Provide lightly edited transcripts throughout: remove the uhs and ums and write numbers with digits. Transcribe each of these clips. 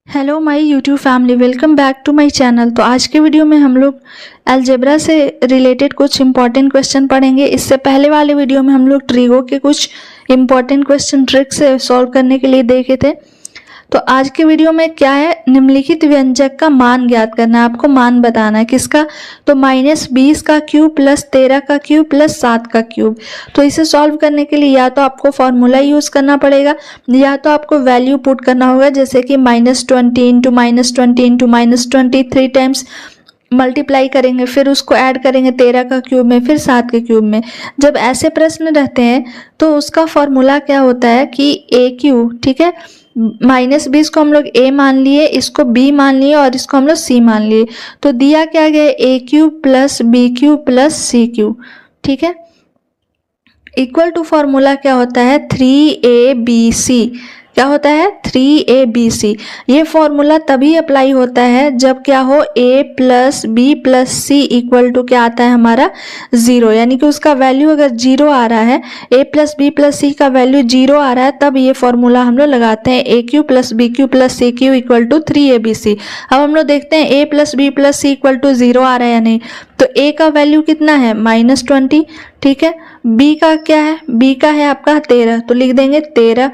Hello my YouTube family, welcome back to my channel. तो आज के वीडियो में हम लोग अलजेब्रा से रिलेटेड कुछ इंपॉर्टेंट क्वेश्चन पढ़ेंगे। इससे पहले वाले वीडियो में हम लोग ट्रिगो के कुछ इंपॉर्टेंट क्वेश्चन ट्रिक से सॉल्व करने के लिए देखे थे। तो आज के वीडियो में क्या है, निम्नलिखित व्यंजक का मान ज्ञात करना है। आपको मान बताना है किसका, तो -20 का क्यूब प्लस 13 का क्यूब प्लस 7 का क्यूब। तो इसे सॉल्व करने के लिए या तो आपको फॉर्मूला यूज करना पड़ेगा या तो आपको वैल्यू पुट करना होगा, जैसे कि -20 इंटू -20 इंटू -20 3 टाइम्स मल्टीप्लाई करेंगे, फिर उसको ऐड करेंगे 13 का क्यूब में, फिर 7 के क्यूब में। जब ऐसे प्रश्न रहते हैं तो उसका फॉर्मूला क्या होता है कि ए क्यूब, ठीक है। -20 को हम लोग a मान लिए, इसको b मान लिए और इसको हम लोग c मान लिए। तो दिया क्या गया, a cube plus b cube plus c cube, ठीक है। इक्वल टू फॉर्मूला क्या होता है, 3abc। क्या होता है, 3abc। ये फॉर्मूला तभी अप्लाई होता है जब क्या हो, a plus b plus c equal to क्या आता है हमारा 0, यानी कि उसका वैल्यू अगर 0 आ रहा है, a प्लस बी प्लस सी का वैल्यू 0 आ रहा है, तब ये फॉर्मूला हम लोग लगाते हैं a cube plus b cube plus c cube equal to 3abc। अब हम लोग देखते हैं a plus b plus c equal to 0 आ रहा है या नहीं। तो a का वैल्यू कितना है, -20, ठीक है। b का क्या है, b का है आपका 13, तो लिख देंगे 13,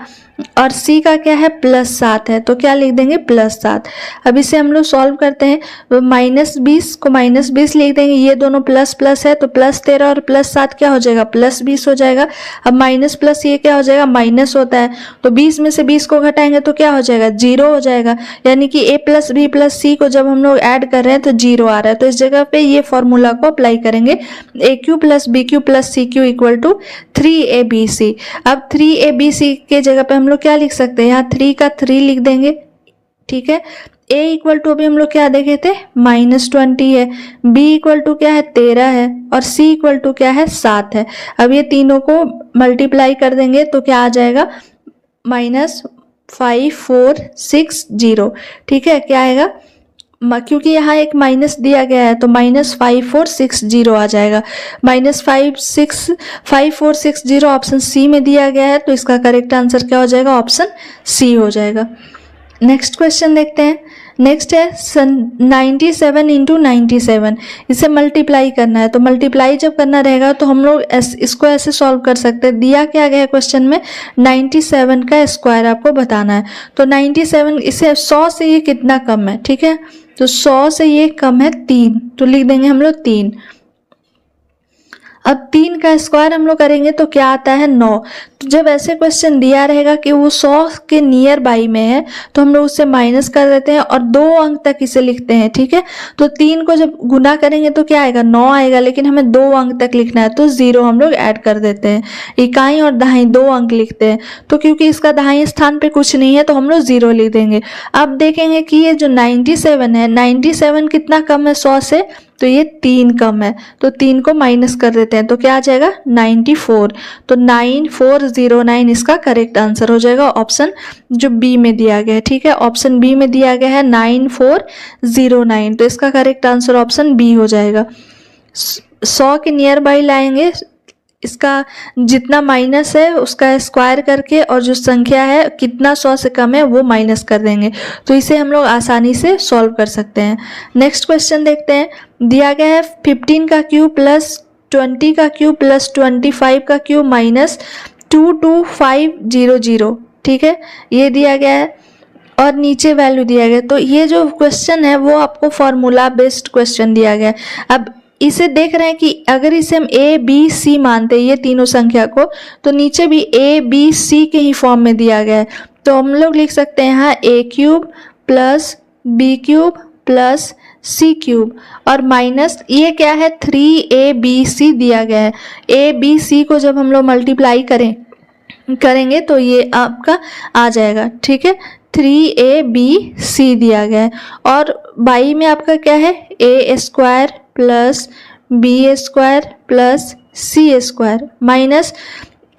और c का क्या है, +7 है, तो क्या लिख देंगे, +7। अब इसे हम लोग सॉल्व करते हैं, तो -20 को -20 लिख देंगे, ये दोनों प्लस प्लस है, तो +13 और +7 क्या हो जाएगा, +20 हो जाएगा। अब माइनस प्लस ये क्या हो जाएगा, माइनस होता है, तो 20 में से 20 को घटाएंगे तो क्या हो जाएगा, 0 हो जाएगा। यानी कि a प्लस बी प्लस सी को जब हम लोग ऐड कर रहे हैं तो 0 आ रहा है, तो इस जगह पे ये फॉर्मूला को अप्लाई करेंगे, a cube plus b cube plus c cube equal to 3abc। अब 3abc के जगह पे हम लोग क्या लिख सकते हैं, यहाँ 3 का 3 लिख देंगे, ठीक है। a इक्वल टू अभी हम लोग क्या देखे थे, -20 है, b इक्वल टू क्या है, 13 है, और c इक्वल टू क्या है, 7 है। अब ये तीनों को मल्टीप्लाई कर देंगे तो क्या आ जाएगा, -5460, ठीक है। क्या आएगा, क्योंकि यहाँ एक माइनस दिया गया है तो -5460 आ जाएगा। -5460 ऑप्शन सी में दिया गया है, तो इसका करेक्ट आंसर क्या हो जाएगा, ऑप्शन सी हो जाएगा। नेक्स्ट क्वेश्चन देखते हैं। नेक्स्ट है 97 इंटू 97, इसे मल्टीप्लाई करना है। तो मल्टीप्लाई जब करना रहेगा तो हम लोग इसको ऐसे सॉल्व कर सकते हैं। दिया क्या गया है क्वेश्चन में, 97 का स्क्वायर आपको बताना है। तो 97, इसे 100 से ये कितना कम है, ठीक है। तो 100 से ये कम है 3, तो लिख देंगे हम लोग 3। अब 3 का स्क्वायर हम लोग करेंगे तो क्या आता है, 9। तो जब ऐसे क्वेश्चन दिया रहेगा कि वो 100 के नियर बाई में है तो हम लोग उससे माइनस कर देते हैं और 2 अंक तक इसे लिखते हैं, ठीक है। तो 3 को जब गुना करेंगे तो क्या आएगा, 9 आएगा, लेकिन हमें 2 अंक तक लिखना है तो 0 हम लोग ऐड कर देते हैं। इकाई और दहाई 2 अंक लिखते हैं, तो क्योंकि इसका दहाई स्थान पे कुछ नहीं है तो हम लोग 0 लिख देंगे। अब देखेंगे कि ये जो 97 है, 97 कितना कम है 100 से, तो ये 3 कम है, तो 3 को माइनस कर देते हैं तो क्या आ जाएगा, 94। तो 9409 इसका करेक्ट आंसर हो जाएगा, ऑप्शन जो बी में दिया गया है, ठीक है। ऑप्शन बी में दिया गया है 9409, तो इसका करेक्ट आंसर ऑप्शन बी हो जाएगा। 100 के नियर बाई लाएंगे, इसका जितना माइनस है उसका स्क्वायर करके और जो संख्या है कितना 100 से कम है वो माइनस कर देंगे, तो इसे हम लोग आसानी से सॉल्व कर सकते हैं। नेक्स्ट क्वेश्चन देखते हैं। दिया गया है 15 का क्यूब प्लस 20 का क्यूब प्लस 25 का क्यूब माइनस 22500, ठीक है, ये दिया गया है और नीचे वैल्यू दिया गया है। तो ये जो क्वेश्चन है वो आपको फॉर्मूला बेस्ड क्वेश्चन दिया गया है। अब इसे देख रहे हैं कि अगर इसे हम a b c मानते हैं ये तीनों संख्या को, तो नीचे भी a b c के ही फॉर्म में दिया गया है, तो हम लोग लिख सकते हैं यहाँ a cube plus b cube plus c cube और माइनस ये क्या है, 3abc दिया गया है। a b c को जब हम लोग मल्टीप्लाई करेंगे तो ये आपका आ जाएगा, ठीक है। 3abc दिया गया है और बाई में आपका क्या है, a square plus b square plus c square minus,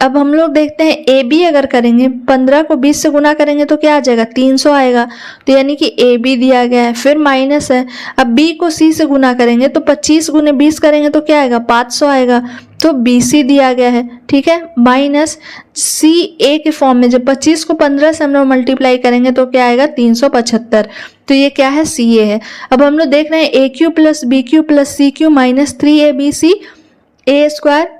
अब हम लोग देखते हैं ए बी अगर करेंगे 15 को 20 से गुना करेंगे तो क्या आ जाएगा, 300 आएगा, तो यानी कि ए बी दिया गया है। फिर माइनस है, अब बी को सी से गुना करेंगे तो 25 गुने 20 करेंगे तो क्या आएगा, 500 आएगा, तो BC दिया गया है, ठीक है, माइनस CA के फॉर्म में जब 25 को 15 से हम लोग मल्टीप्लाई करेंगे तो क्या आएगा 375। तो ये क्या है CA है। अब हम लोग देख रहे हैं AQ plus BQ plus CQ minus 3ABC A square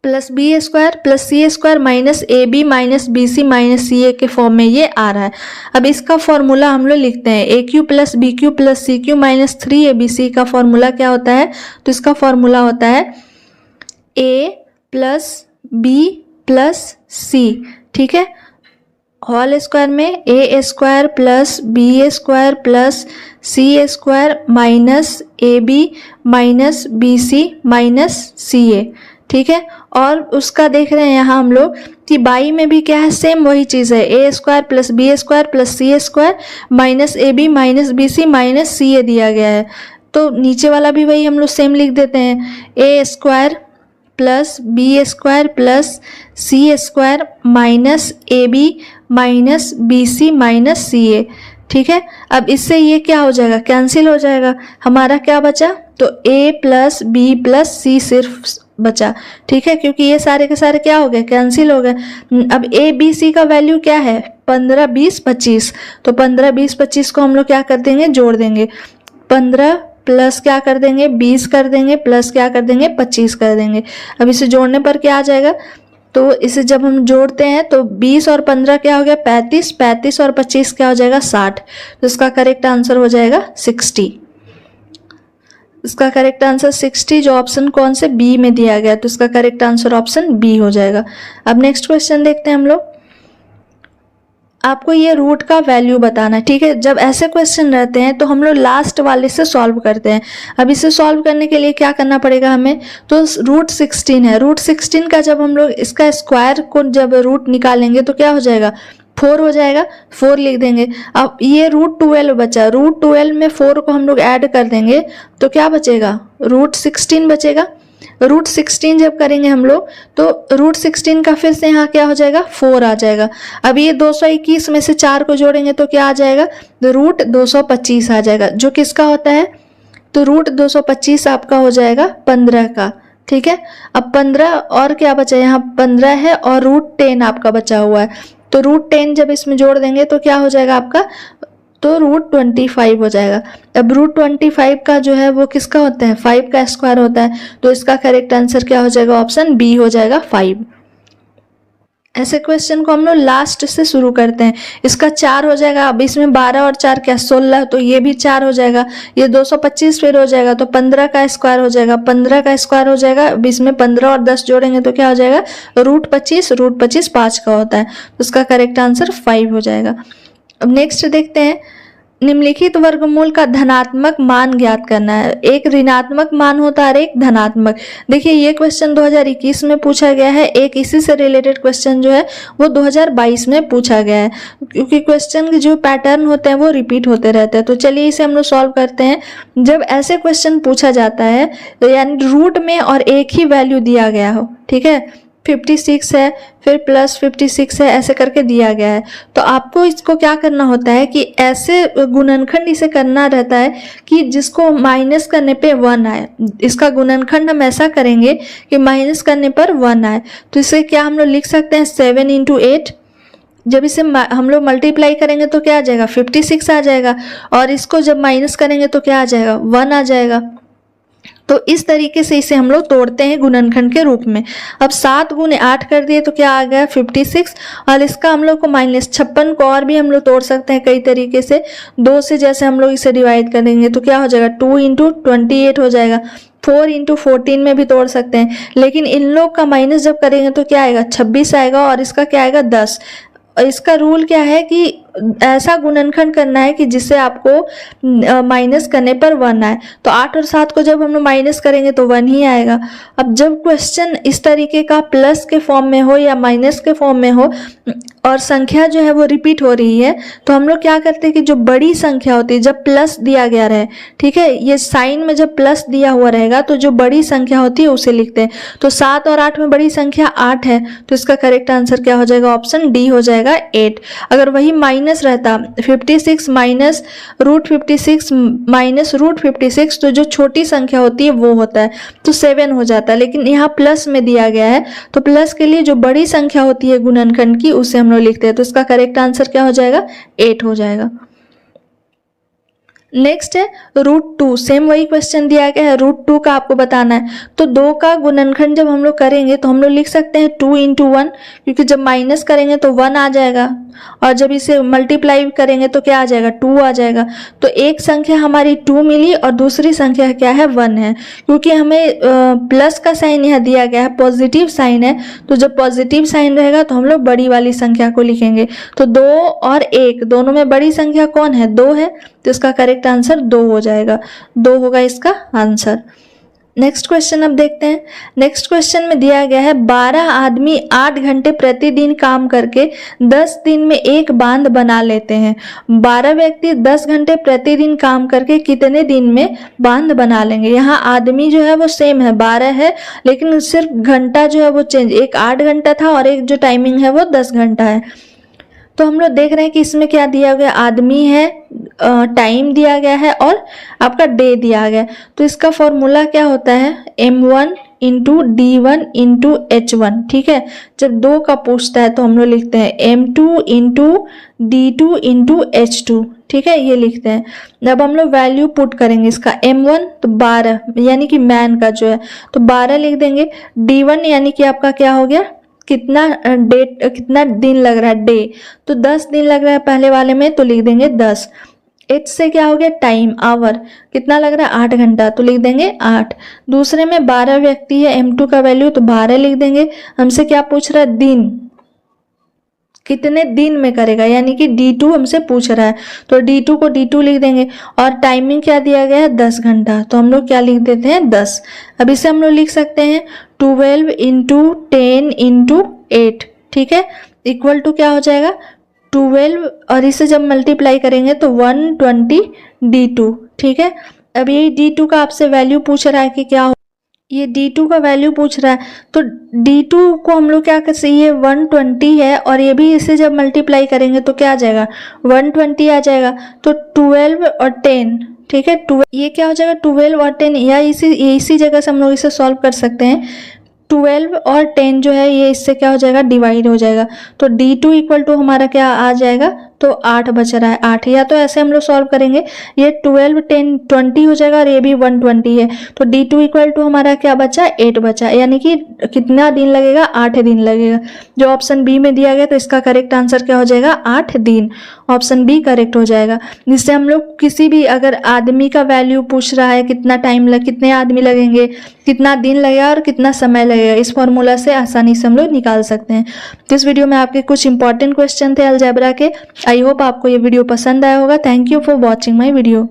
plus B square plus C square minus AB minus BC minus CA के फॉर्म में ये आ रहा है। अब इसका फॉर्मूला हम लोग लिखते हैं AQ plus BQ plus CQ minus 3ABC का फॉर्मूला क्या होता है, तो इसका फॉर्मूला होता है A plus B plus C, ठीक है, होल स्क्वायर में A square plus B square plus C square minus AB minus BC minus CA, ठीक है। और उसका देख रहे हैं यहाँ हम लोग कि बाई में भी क्या है, सेम वही चीज़ है, A square plus B square plus C square minus AB minus BC minus CA दिया गया है। तो नीचे वाला भी वही हम लोग सेम लिख देते हैं, A square plus B square plus C square minus AB minus BC minus CA, ठीक है। अब इससे ये क्या हो जाएगा, कैंसिल हो जाएगा, हमारा क्या बचा, तो A plus B plus C सिर्फ बचा, ठीक है, क्योंकि ये सारे के सारे क्या हो गए, कैंसिल हो गए। अब A B C का वैल्यू क्या है, 15 20 25, तो 15 20 25 को हम लोग क्या कर देंगे, जोड़ देंगे, 15 प्लस क्या कर देंगे 20 कर देंगे प्लस क्या कर देंगे 25 कर देंगे। अब इसे जोड़ने पर क्या आ जाएगा, तो इसे जब हम जोड़ते हैं तो 20 और 15 क्या हो गया 35, 35 और 25 क्या हो जाएगा 60, तो इसका करेक्ट आंसर हो जाएगा 60। इसका करेक्ट आंसर 60 जो ऑप्शन कौन से बी में दिया गया, तो इसका करेक्ट आंसर ऑप्शन बी हो जाएगा। अब नेक्स्ट क्वेश्चन देखते हैं हम लोग। आपको ये रूट का वैल्यू बताना है, ठीक है। जब ऐसे क्वेश्चन रहते हैं तो हम लोग लास्ट वाले से सॉल्व करते हैं। अब इसे सॉल्व करने के लिए क्या करना पड़ेगा हमें, तो रूट 16 है, रूट 16 का जब हम लोग इसका स्क्वायर को जब रूट निकालेंगे तो क्या हो जाएगा 4 हो जाएगा, 4 लिख देंगे। अब ये रूट 12 बचा, रूट 12 में 4 को हम लोग ऐड कर देंगे तो क्या बचेगा, रूट 16 बचेगा। रूट 16 जब करेंगे हम लोग तो रूट 16 का फिर से यहाँ क्या हो जाएगा 4 आ जाएगा। अब ये 221 में से 4 को जोड़ेंगे तो क्या आ जाएगा, तो रूट 225 आ जाएगा, जो किसका होता है, तो रूट 225 आपका हो जाएगा 15 का, ठीक है। अब 15 और क्या बचा, यहाँ 15 है और रूट 10 आपका बचा हुआ है, तो रूट 10 जब इसमें जोड़ देंगे तो क्या हो जाएगा आपका, तो रूट 25 हो जाएगा। अब रूट 25 का जो है वो किसका होता है, 5 का स्क्वायर होता है, तो इसका करेक्ट आंसर क्या हो जाएगा, ऑप्शन बी हो जाएगा 5। ऐसे क्वेश्चन को हम लोग लास्ट से शुरू करते हैं। इसका 4 हो जाएगा, अब इसमें 12 और 4 क्या 16, तो ये भी 4 हो जाएगा, ये 225 फिर हो जाएगा, तो 15 का स्क्वायर हो जाएगा, 15 का स्क्वायर हो जाएगा। अब इसमें 15 और 10 जोड़ेंगे तो क्या हो जाएगा, रूट 25, रूट 25 5 का होता है, तो उसका करेक्ट आंसर 5 हो जाएगा। अब नेक्स्ट देखते हैं, निम्नलिखित वर्गमूल का धनात्मक मान ज्ञात करना है। एक ऋणात्मक मान होता है और एक धनात्मक। देखिए ये क्वेश्चन 2021 में पूछा गया है, एक इसी से रिलेटेड क्वेश्चन जो है वो 2022 में पूछा गया है, क्योंकि क्वेश्चन के जो पैटर्न होते हैं वो रिपीट होते रहते हैं। तो चलिए इसे हम लोग सॉल्व करते हैं। जब ऐसे क्वेश्चन पूछा जाता है तो यानी रूट में और एक ही वैल्यू दिया गया हो, ठीक है, 56 है फिर प्लस 56 है, ऐसे करके दिया गया है, तो आपको इसको क्या करना होता है कि ऐसे गुणनखंड इसे करना रहता है कि जिसको माइनस करने पे 1 आए। इसका गुणनखंड हम ऐसा करेंगे कि माइनस करने पर 1 आए। तो इसे क्या हम लोग लिख सकते हैं 7 × 8। जब इसे हम लोग मल्टीप्लाई करेंगे तो क्या आ जाएगा 56 आ जाएगा, और इसको जब माइनस करेंगे तो क्या आ जाएगा 1 आ जाएगा। तो इस तरीके से इसे हम लोग तोड़ते हैं गुणनखंड के रूप में। अब 7 × 8 कर दिए तो क्या आ गया 56, और इसका हम लोग को -56 को और भी हम लोग तोड़ सकते हैं कई तरीके से। 2 से जैसे हम लोग इसे डिवाइड करेंगे तो क्या हो जाएगा 2 × 28 हो जाएगा। 4 × 14 में भी तोड़ सकते हैं, लेकिन इन लोग का माइनस जब करेंगे तो क्या आएगा 26 आएगा, और इसका क्या आएगा 10। और इसका रूल क्या है कि ऐसा गुणनखंड करना है कि जिससे आपको माइनस करने पर 1 आए। तो 8 और 7 को जब हम लोग माइनस करेंगे तो 1 ही आएगा। अब जब क्वेश्चन इस तरीके का प्लस के फॉर्म में हो या माइनस के फॉर्म में हो और संख्या जो है वो रिपीट हो रही है, तो हम लोग क्या करते हैं कि जो बड़ी संख्या होती है जब प्लस दिया गया रहे, ठीक है, ये साइन में जब प्लस दिया हुआ रहेगा तो जो बड़ी संख्या होती है उसे लिखते हैं। तो 7 और 8 में बड़ी संख्या 8 है, तो इसका करेक्ट आंसर क्या हो जाएगा, ऑप्शन डी हो जाएगा 8। अगर वही माइनस माइनस रहता 56 माइनस रूट 56 माइनस रूट 56, तो जो छोटी संख्या होती है वो होता है तो 7 हो जाता है, लेकिन यहाँ प्लस में दिया गया है तो प्लस के लिए जो बड़ी संख्या होती है गुणनखंड की उसे हम लोग लिखते हैं, तो इसका करेक्ट आंसर क्या हो जाएगा 8 हो जाएगा। नेक्स्ट है √2, सेम वही क्वेश्चन दिया गया है, √2 का आपको बताना है। तो 2 का गुणनखंड जब हम लोग करेंगे तो हम लोग लिख सकते हैं 2 × 1, क्योंकि जब माइनस करेंगे तो 1 आ जाएगा और जब इसे मल्टीप्लाई करेंगे तो क्या आ जाएगा 2 आ जाएगा। तो एक संख्या हमारी 2 मिली और दूसरी संख्या क्या है 1 है, क्योंकि हमें प्लस का साइन यहाँ दिया गया है, पॉजिटिव साइन है, तो जब पॉजिटिव साइन रहेगा तो हम लोग बड़ी वाली संख्या को लिखेंगे। तो 2 और 1 दोनों में बड़ी संख्या कौन है 2 है, तो इसका करेक्ट आंसर 2 हो जाएगा, 2 होगा इसका आंसर। नेक्स्ट क्वेश्चन अब देखते हैं। नेक्स्ट क्वेश्चन में दिया गया है 12 आदमी 8 घंटे प्रतिदिन काम करके 10 दिन में एक बांध बना लेते हैं। 12 व्यक्ति 10 घंटे प्रतिदिन काम करके कितने दिन में बांध बना लेंगे। यहाँ आदमी जो है वो सेम है 12 है, लेकिन सिर्फ घंटा जो है वो चेंज, एक 8 घंटा था और एक जो टाइमिंग है वो 10 घंटा है। तो हम लोग देख रहे हैं कि इसमें क्या दिया गया, आदमी है, टाइम दिया गया है और आपका डे दिया गया है। तो इसका फॉर्मूला क्या होता है m1 × d1 × h1, ठीक है। जब 2 का पूछता है तो हम लोग लिखते हैं m2 × d2 × h2, ठीक है, ये लिखते हैं। जब हम लोग वैल्यू पुट करेंगे इसका m1 तो 12 यानी कि मैन का जो है तो 12 लिख देंगे, d1 यानी कि आपका क्या हो गया कितना डेट कितना दिन लग रहा है डे, तो 10 दिन लग रहा है पहले वाले में तो लिख देंगे 10। एच से क्या हो गया टाइम आवर, कितना लग रहा है 8 घंटा तो लिख देंगे 8। दूसरे में 12 व्यक्ति है, m2 का वैल्यू तो 12 लिख देंगे। हमसे क्या पूछ रहा है दिन, कितने दिन में करेगा, यानी कि D2 हमसे पूछ रहा है तो D2 को D2 लिख देंगे और टाइमिंग क्या दिया गया है 10 घंटा, तो हम लोग क्या लिख देते हैं 10। अब इसे हम लोग लिख सकते हैं 12 × 10 × 8, ठीक है, इक्वल टू क्या हो जाएगा 12 और इसे जब मल्टीप्लाई करेंगे तो 120 D2, ठीक है। अब ये D2 का आपसे वैल्यू पूछ रहा है कि क्या हो, ये D2 का वैल्यू पूछ रहा है तो D2 को हम लोग क्या कर सकते, ये 120 है और ये भी इसे जब मल्टीप्लाई करेंगे तो क्या आ जाएगा 120 आ जाएगा। तो 12 और 10, ठीक है, 12 ये क्या हो जाएगा 12 और 10, या इसी जगह से हम लोग इसे सॉल्व कर सकते हैं। 12 और 10 जो है ये इससे क्या हो जाएगा डिवाइड हो जाएगा, तो D2 इक्वल टू हमारा क्या आ जाएगा तो 8 बच रहा है 8, या तो ऐसे हम लोग सॉल्व करेंगे, ये 12 10 20 हो जाएगा और ये भी 120 है, तो D2 इक्वल टू हमारा क्या बचा 8 बचा, यानी कि कितना दिन लगेगा 8 दिन लगेगा। जो ऑप्शन बी में दिया गया तो इसका करेक्ट आंसर क्या हो जाएगा 8 दिन, ऑप्शन बी करेक्ट हो जाएगा। जिससे हम लोग किसी भी अगर आदमी का वैल्यू पूछ रहा है कितना टाइम कितने आदमी लगेंगे, कितना दिन लगेगा और कितना समय लगेगा, इस फॉर्मूला से आसानी से हम लोग निकाल सकते हैं। तो इस वीडियो में आपके कुछ इंपॉर्टेंट क्वेश्चन थे अलजेब्रा के। आई होप आपको ये वीडियो पसंद आया होगा। Thank you for watching my video.